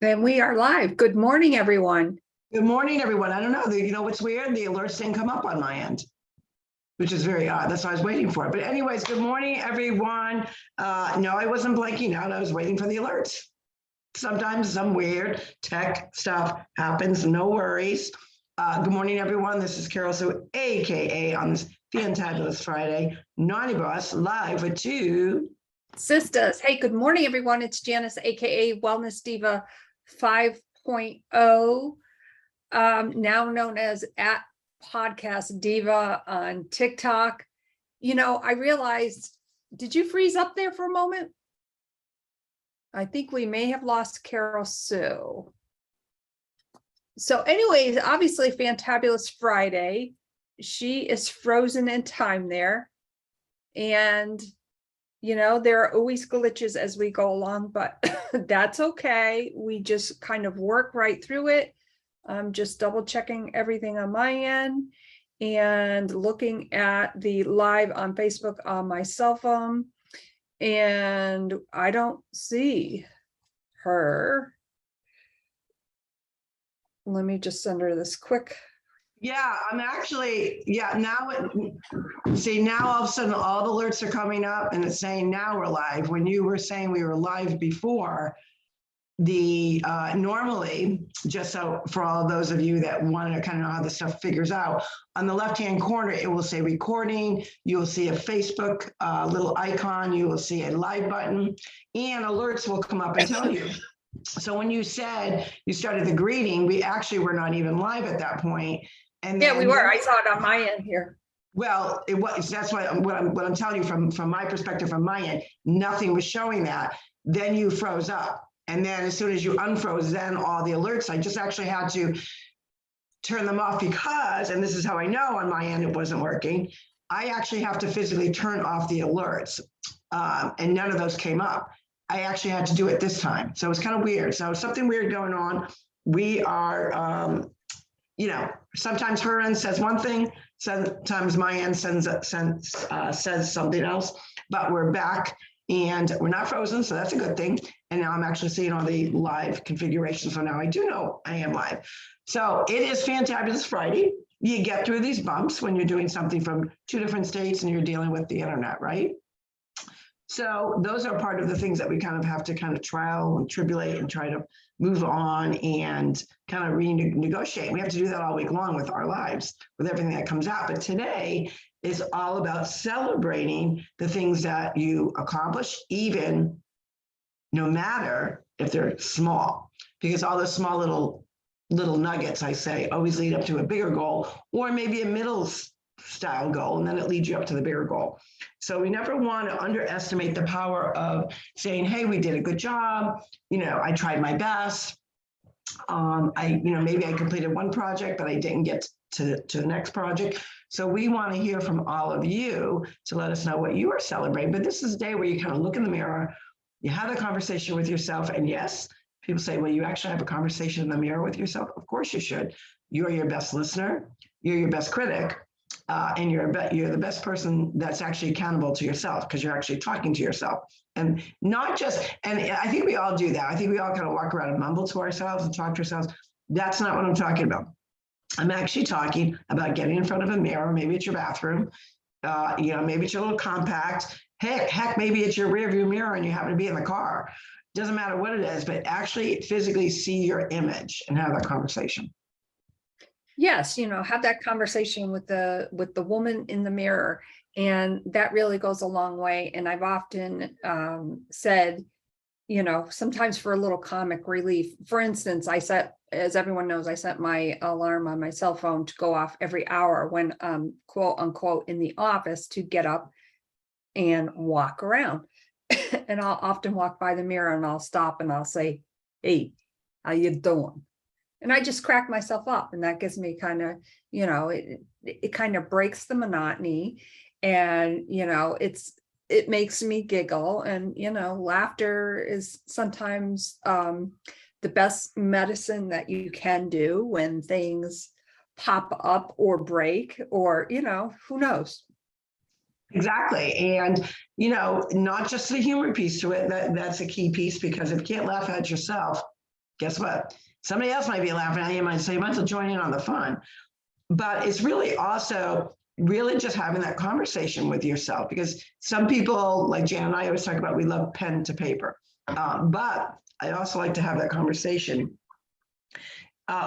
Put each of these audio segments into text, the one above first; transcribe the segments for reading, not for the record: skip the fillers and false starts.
And we are live. Good morning, everyone. Good morning, everyone. I don't know. You know what's weird? The alerts didn't come up on my end, which is very odd. That's what I was waiting for. But anyways, good morning, everyone. No, I wasn't blanking out. I was waiting for the alerts. Sometimes some weird tech stuff happens. No worries. Good morning, everyone. This is Carol Sue, AKA on this Fantabulous Friday, Naughty Boss, live with TwoSistas. Hey, good morning, everyone. It's Janice, AKA Wellness Diva 5.0, now known as @Podcast Diva on TikTok. You know, I realized, did you freeze up there for a moment? I think we may have lost Carol Sue. So anyways, obviously Fantabulous Friday. She is frozen in time there. And, you know, there are always glitches as we go along, but that's okay. We just kind of work right through it. I'm just double checking everything on my end and looking at the live on Facebook on my cell phone. And I don't see her. Let me just send her this quick. Yeah, I'm actually, now all of a sudden all the alerts are coming up and it's saying now we're live. When you were saying we were live before, the normally, just so for all of those of you that want to kind of know how this stuff figures out, on the left-hand corner, it will say recording. You will see a Facebook little icon. You will see a live button and alerts will come up and tell you. So when you said you started the greeting, we actually were not even live at that point. And yeah, we were. I saw it on my end here. Well, it was. That's what I'm telling you from my perspective, from my end, nothing was showing that. Then you froze up, and then as soon as you unfroze, then all the alerts. I just actually had to turn them off because, and this is how I know on my end it wasn't working. I actually have to physically turn off the alerts, and none of those came up. I actually had to do it this time. So it's kind of weird. So something weird going on. We are, you know, sometimes her end says one thing, sometimes my end says something else, but we're back and we're not frozen. So that's a good thing. And now I'm actually seeing all the live configurations. So now I do know I am live. So it is Fantabulous Friday. You get through these bumps when you're doing something from two different states and you're dealing with the internet, right? So those are part of the things that we kind of have to kind of trial and tribulate and try to move on and kind of renegotiate. We have to do that all week long with our lives, with everything that comes out. But today is all about celebrating the things that you accomplish, even no matter if they're small, because all the small little nuggets, I say, always lead up to a bigger goal or maybe a middle style goal, and then it leads you up to the bigger goal. So we never want to underestimate the power of saying, hey, we did a good job. You know, I tried my best. Maybe I completed one project, but I didn't get to the next project. So we want to hear from all of you to let us know what you are celebrating. But this is a day where you kind of look in the mirror, you have a conversation with yourself. And yes, people say, well, you actually have a conversation in the mirror with yourself. Of course you should. You're your best listener. You're your best critic. And you're the best person that's actually accountable to yourself because you're actually talking to yourself and not just, and I think we all do that. I think we all kind of walk around and mumble to ourselves and talk to ourselves. That's not what I'm talking about. I'm actually talking about getting in front of a mirror. Maybe it's your bathroom. Maybe it's your little compact. Heck, maybe it's your rear view mirror and you happen to be in the car. Doesn't matter what it is, but actually physically see your image and have that conversation. Yes, you know, have that conversation with the woman in the mirror, and that really goes a long way. And I've often said, you know, sometimes for a little comic relief. For instance, as everyone knows, I set my alarm on my cell phone to go off every hour when quote unquote in the office to get up and walk around. And I'll often walk by the mirror and I'll stop and I'll say, hey, how you doing? And I just crack myself up, and that gives me kind of, you know, it kind of breaks the monotony, and, you know, it makes me giggle. And, you know, laughter is sometimes the best medicine that you can do when things pop up or break, or, you know, who knows. Exactly. And, you know, not just the humor piece to it, that's a key piece, because if you can't laugh at yourself, guess what? Somebody else might be laughing at you, might say, you might as well join in on the fun. But it's really also really just having that conversation with yourself, because some people, like Jan and I always talk about, we love pen to paper. But I also like to have that conversation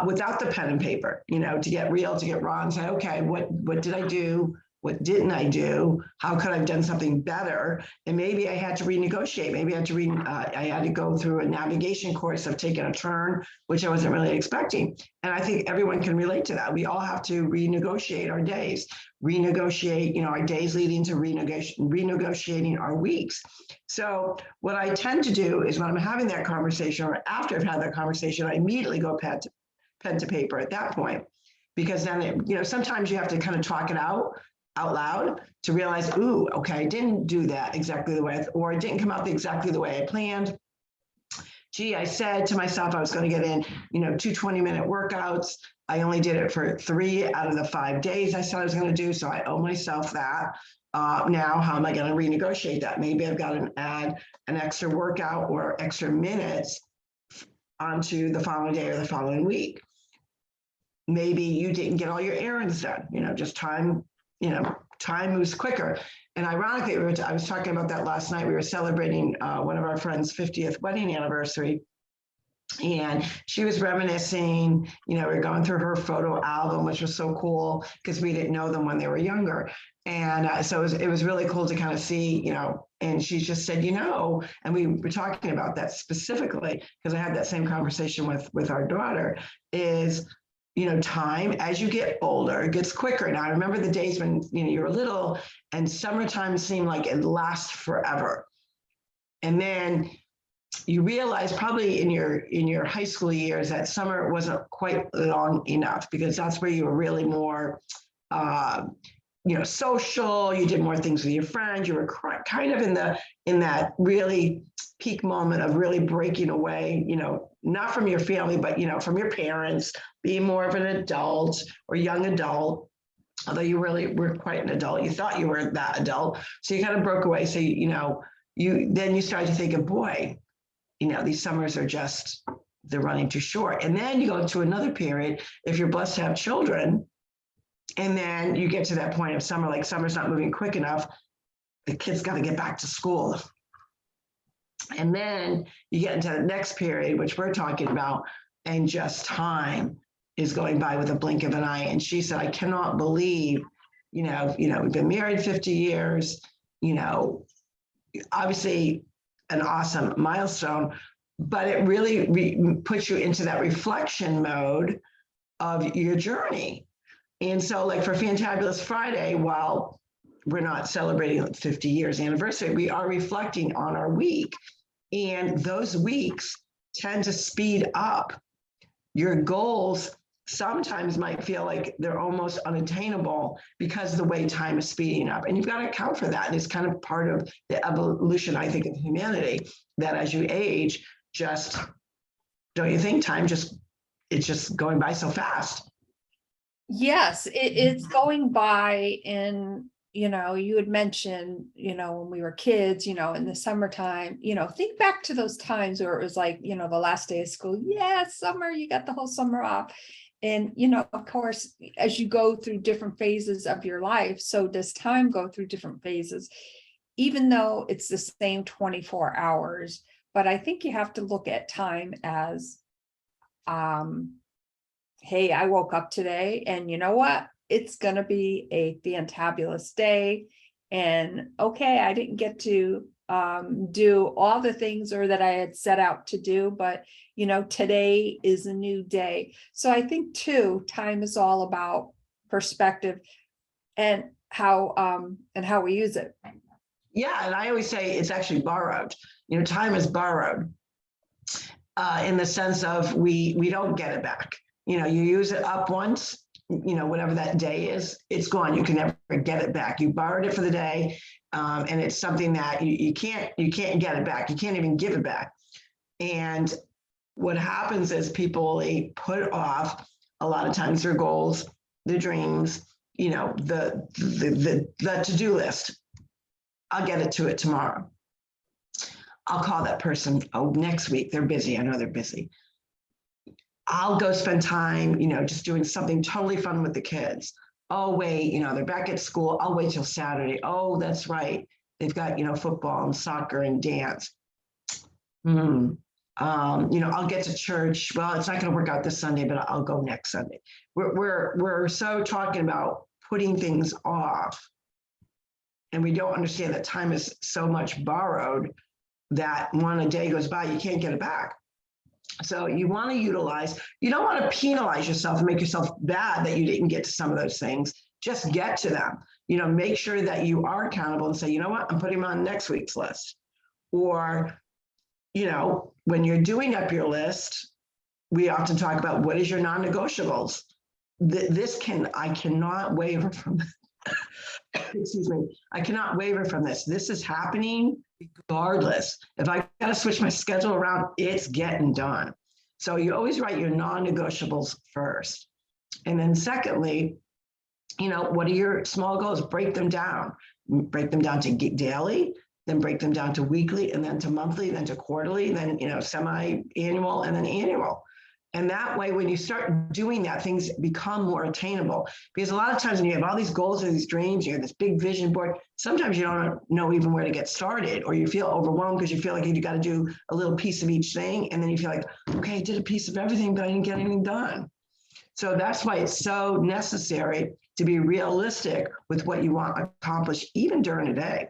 without the pen and paper, to get real, to get raw and say, okay, what did I do? What didn't I do? How could I have done something better? And maybe I had to renegotiate. Maybe I had to go through a navigation course of taking a turn, which I wasn't really expecting. And I think everyone can relate to that. We all have to renegotiate our days, renegotiate, our days leading to renegotiating our weeks. So what I tend to do is when I'm having that conversation, or after I've had that conversation, I immediately go pen to paper at that point, because then sometimes you have to kind of talk it out loud to realize, ooh, okay, I didn't do that exactly the way, or it didn't come out exactly the way I planned. Gee, I said to myself I was going to get in, 2 20-minute workouts. I only did it for 3 out of the 5 days I said I was going to do, so I owe myself that. Now, how am I going to renegotiate that? Maybe I've got to add an extra workout or extra minutes onto the following day or the following week. Maybe you didn't get all your errands done, just time moves quicker. And ironically, I was talking about that last night. We were celebrating one of our friends' 50th wedding anniversary. And she was reminiscing, we were going through her photo album, which was so cool because we didn't know them when they were younger. And so it was really cool to kind of see, and she just said, and we were talking about that specifically because I had that same conversation with our daughter, is time as you get older, it gets quicker. Now, I remember the days when, you were little and summertime seemed like it lasts forever. And then you realize probably in your high school years that summer wasn't quite long enough, because that's where you were really more, social. You did more things with your friends. You were kind of in that really peak moment of really breaking away, not from your family, but, from your parents, being more of an adult or young adult, although you really were quite an adult. You thought you were that adult. So you kind of broke away. So, you started to think of, boy, these summers are they're running too short. And then you go into another period, if you're blessed to have children, and then you get to that point of summer, like summer's not moving quick enough. The kids got to get back to school. And then you get into the next period, which we're talking about, and just time is going by with a blink of an eye. And she said, I cannot believe, we've been married 50 years, obviously an awesome milestone, but it really puts you into that reflection mode of your journey. And so like for Fantabulous Friday, while we're not celebrating 50 years anniversary, we are reflecting on our week. And those weeks tend to speed up. Your goals sometimes might feel like they're almost unattainable because of the way time is speeding up. And you've got to account for that. And it's kind of part of the evolution, I think, of humanity, that as you age, don't you think it's just going by so fast? Yes, it's going by. And you had mentioned, when we were kids, in the summertime, think back to those times where it was like, the last day of school. Yeah, summer, you got the whole summer off. And, of course, as you go through different phases of your life, so does time go through different phases, even though it's the same 24 hours. But I think you have to look at time as, hey, I woke up today and you know what? It's going to be a fantabulous day. And okay, I didn't get to do all the things or that I had set out to do, but today is a new day. So I think too, time is all about perspective and how we use it. Yeah, and I always say it's actually borrowed. Time is borrowed in the sense of we don't get it back. You use it up once, whatever that day is, it's gone. You can never get it back. You borrowed it for the day, and it's something that you can't get it back. You can't even give it back. And what happens is people put off a lot of times their goals, their dreams, the to-do list. I'll get to it tomorrow. I'll call that person. Oh, next week. They're busy. I know they're busy. I'll go spend time, just doing something totally fun with the kids. Oh, wait, they're back at school. I'll wait till Saturday. Oh, that's right. They've got, football and soccer and dance. I'll get to church. Well, it's not going to work out this Sunday, but I'll go next Sunday. We're so talking about putting things off, and we don't understand that time is so much borrowed that when a day goes by, you can't get it back. So you want to utilize, you don't want to penalize yourself and make yourself bad that you didn't get to some of those things. Just get to them. Make sure that you are accountable and say, you know what, I'm putting them on next week's list. Or, when you're doing up your list, we often talk about what is your non-negotiables. I cannot waver from excuse me, I cannot waver from this. This is happening regardless. If I got to switch my schedule around, it's getting done. So you always write your non-negotiables first. And then secondly, what are your small goals? Break them down. Break them down to daily, then break them down to weekly, and then to monthly, then to quarterly, then, semi-annual, and then annual. And that way, when you start doing that, things become more attainable. Because a lot of times when you have all these goals and these dreams, you have this big vision board, sometimes you don't know even where to get started, or you feel overwhelmed because you feel like you got to do a little piece of each thing. And then you feel like, okay, I did a piece of everything, but I didn't get anything done. So that's why it's so necessary to be realistic with what you want to accomplish, even during a day.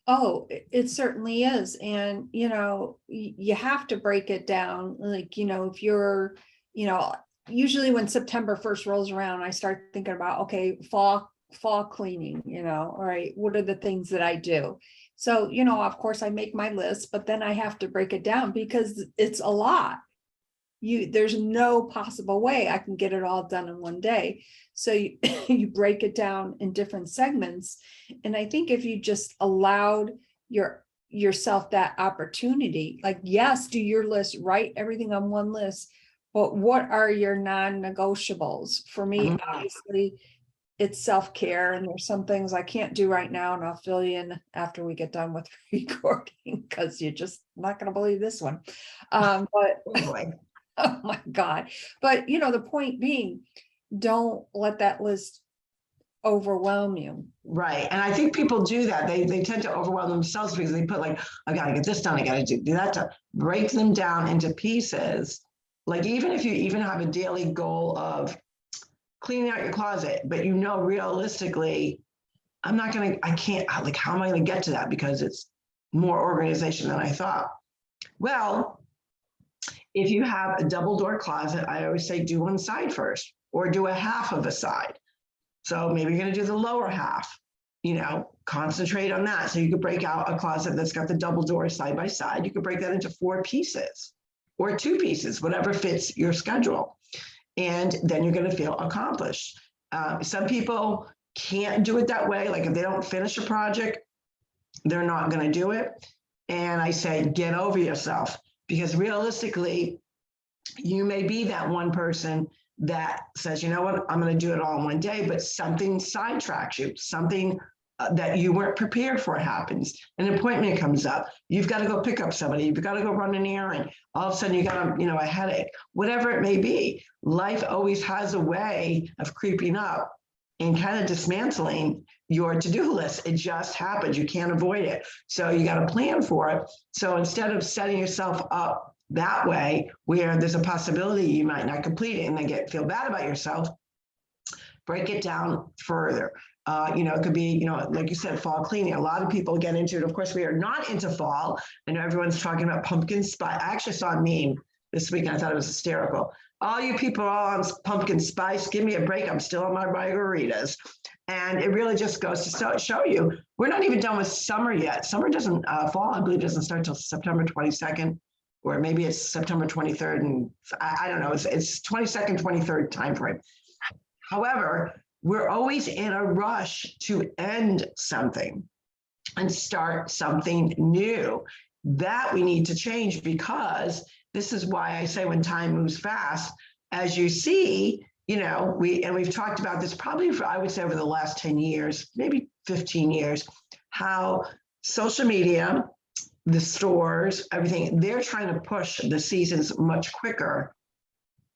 Oh, it certainly is. And, you have to break it down. Like, if you're, usually when September 1st rolls around, I start thinking about, okay, fall cleaning, all right, what are the things that I do? So, of course I make my list, but then I have to break it down because it's a lot. There's no possible way I can get it all done in one day. So you break it down in different segments. And I think if you just allowed yourself that opportunity, like, yes, do your list, write everything on one list, but what are your non-negotiables? For me, obviously, it's self-care, and there's some things I can't do right now, and I'll fill you in after we get done with recording, because you're just not going to believe this one. But oh my God. But the point being, don't let that list overwhelm you. Right. And I think people do that. They tend to overwhelm themselves because they put like, I got to get this done. I got to do that to break them down into pieces. Like, even if you even have a daily goal of cleaning out your closet, but realistically, I can't, like, how am I going to get to that? Because it's more organization than I thought. Well, if you have a double door closet, I always say do one side first, or do a half of a side. So maybe you're going to do the lower half, concentrate on that. So you could break out a closet that's got the double door side by side. You could break that into 4 pieces or 2 pieces, whatever fits your schedule. And then you're going to feel accomplished. Some people can't do it that way. Like, if they don't finish a project, they're not going to do it. And I say, get over yourself, because realistically, you may be that one person that says, you know what, I'm going to do it all in one day, but something sidetracks you, something that you weren't prepared for happens. An appointment comes up. You've got to go pick up somebody. You've got to go run an errand. All of a sudden you got a headache, whatever it may be. Life always has a way of creeping up and kind of dismantling your to-do list. It just happens. You can't avoid it. So you got to plan for it. So instead of setting yourself up that way, where there's a possibility you might not complete it and then feel bad about yourself, break it down further. It could be, like you said, fall cleaning. A lot of people get into it. Of course, we are not into fall. I know everyone's talking about pumpkin spice. I actually saw a meme this week and I thought it was hysterical. All you people are on pumpkin spice, give me a break. I'm still on my margaritas. And it really just goes to show you, we're not even done with summer yet. Summer doesn't, fall, I believe, doesn't start until September 22nd, or maybe it's September 23rd. And I don't know, it's 22nd, 23rd timeframe. However, we're always in a rush to end something and start something new. That we need to change, because this is why I say when time moves fast, as you see, we've talked about this probably I would say over the last 10 years, maybe 15 years, how social media, the stores, everything, they're trying to push the seasons much quicker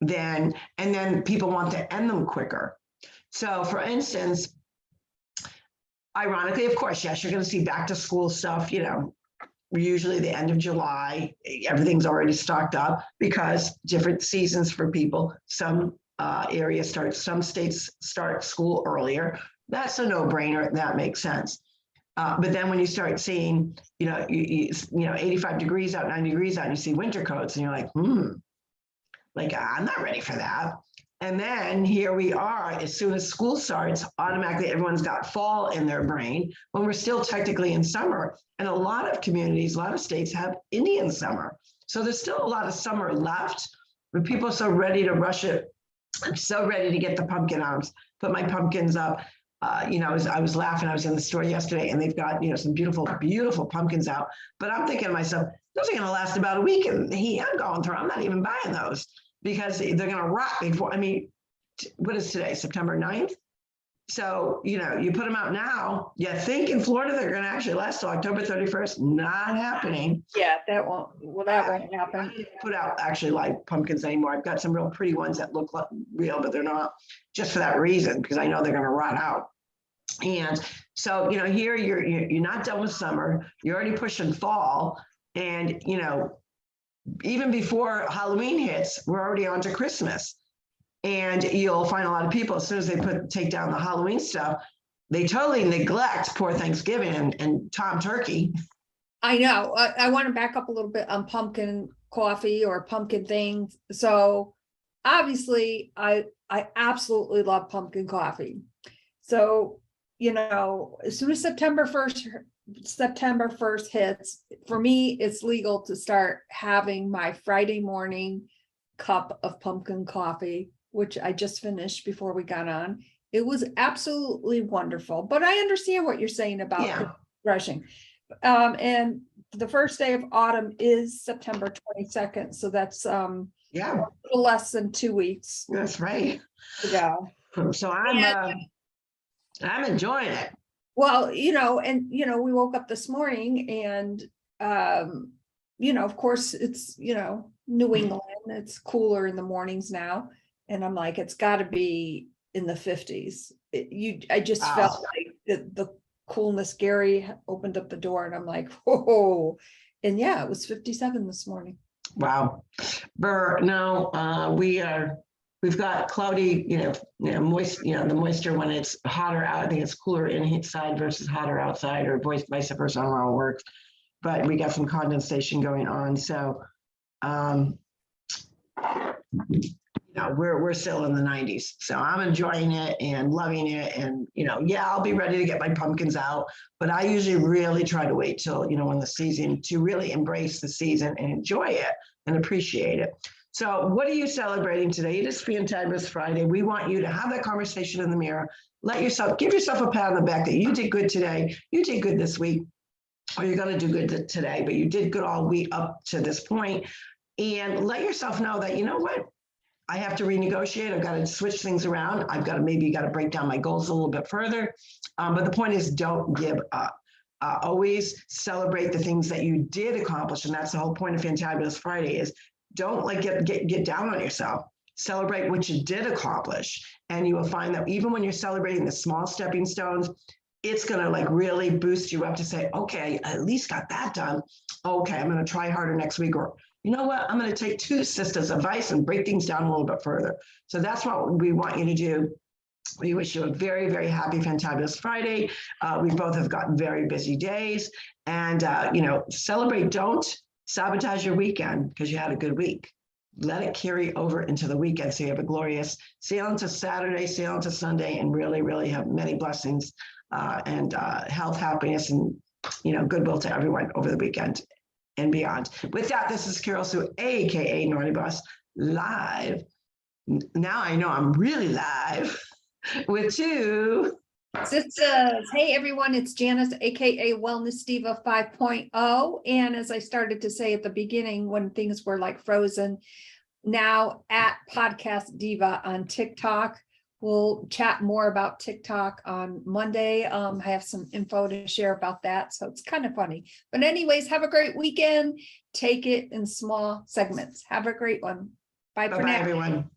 and then people want to end them quicker. So for instance, ironically, of course, yes, you're going to see back to school stuff, usually the end of July, everything's already stocked up because different seasons for people. Some some states start school earlier. That's a no-brainer. That makes sense. But then when you start seeing, 85 degrees out, 90 degrees out, and you see winter coats, and you're like, like, I'm not ready for that. And then here we are, as soon as school starts, automatically everyone's got fall in their brain when we're still technically in summer. And a lot of communities, a lot of states have Indian summer. So there's still a lot of summer left, but people are so ready to rush it. I'm so ready to get the pumpkin arms, put my pumpkins up. I was laughing. I was in the store yesterday and they've got, some beautiful, beautiful pumpkins out. But I'm thinking to myself, those are going to last about a week. And the heat I'm going through, I'm not even buying those because they're going to rot before. I mean, what is today? September 9th? So, you put them out now. You think in Florida they're going to actually last till October 31st. Not happening. Yeah, that won't happen. I don't put out actually like pumpkins anymore. I've got some real pretty ones that look like real, but they're not, just for that reason, because I know they're going to rot out. And so, here you're not done with summer. You're already pushing fall. And, even before Halloween hits, we're already on to Christmas. And you'll find a lot of people, as soon as they take down the Halloween stuff, they totally neglect poor Thanksgiving and Tom Turkey. I know. I want to back up a little bit on pumpkin coffee or pumpkin things. So obviously I absolutely love pumpkin coffee. So, as soon as September 1st hits, for me, it's legal to start having my Friday morning cup of pumpkin coffee, which I just finished before we got on. It was absolutely wonderful, but I understand what you're saying about rushing. And the first day of autumn is September 22nd. So that's a little less than 2 weeks. That's right. To go. So I'm enjoying it. Well, we woke up this morning and, of course it's, New England, it's cooler in the mornings now. And I'm like, it's gotta be in the 50s. I just felt like the coolness. Gary opened up the door and I'm like, whoa. And it was 57 this morning. Wow. No, we've got cloudy, moist, the moisture when it's hotter out. I think it's cooler inside versus hotter outside, or vice versa. I don't know how it works, but we got some condensation going on. So, we're still in the 90s. So I'm enjoying it and loving it. And, I'll be ready to get my pumpkins out, but I usually really try to wait till, when the season, to really embrace the season and enjoy it and appreciate it. So what are you celebrating today? It is Fantabulous Friday. We want you to have that conversation in the mirror. Give yourself a pat on the back that you did good today. You did good this week, or you're going to do good today, but you did good all week up to this point. And let yourself know that, what? I have to renegotiate. I've got to switch things around. Maybe got to break down my goals a little bit further. But the point is, don't give up. Always celebrate the things that you did accomplish. And that's the whole point of Fantabulous Friday is don't get down on yourself. Celebrate what you did accomplish. And you will find that even when you're celebrating the small stepping stones, it's going to really boost you up to say, okay, I at least got that done. Okay, I'm going to try harder next week. Or you know what? I'm going to take TwoSistas advice and break things down a little bit further. So that's what we want you to do. We wish you a very, very happy Fantabulous Friday. We both have got very busy days, and celebrate. Don't sabotage your weekend because you had a good week. Let it carry over into the weekend so you have a glorious sail into Saturday, sail into Sunday, and really, really have many blessings and health, happiness, and goodwill to everyone over the weekend and beyond. With that, this is Carol Sue, aka Naughty Boss, live. Now I know I'm really live with TwoSistas. Hey everyone, it's Janice, aka Wellness Diva 5.0. And as I started to say at the beginning, when things were frozen, now at Podcast Diva on TikTok. We'll chat more about TikTok on Monday. I have some info to share about that, so it's kind of funny. But anyways, have a great weekend. Take it in small segments. Have a great one. Bye for Bye-bye, now. everyone.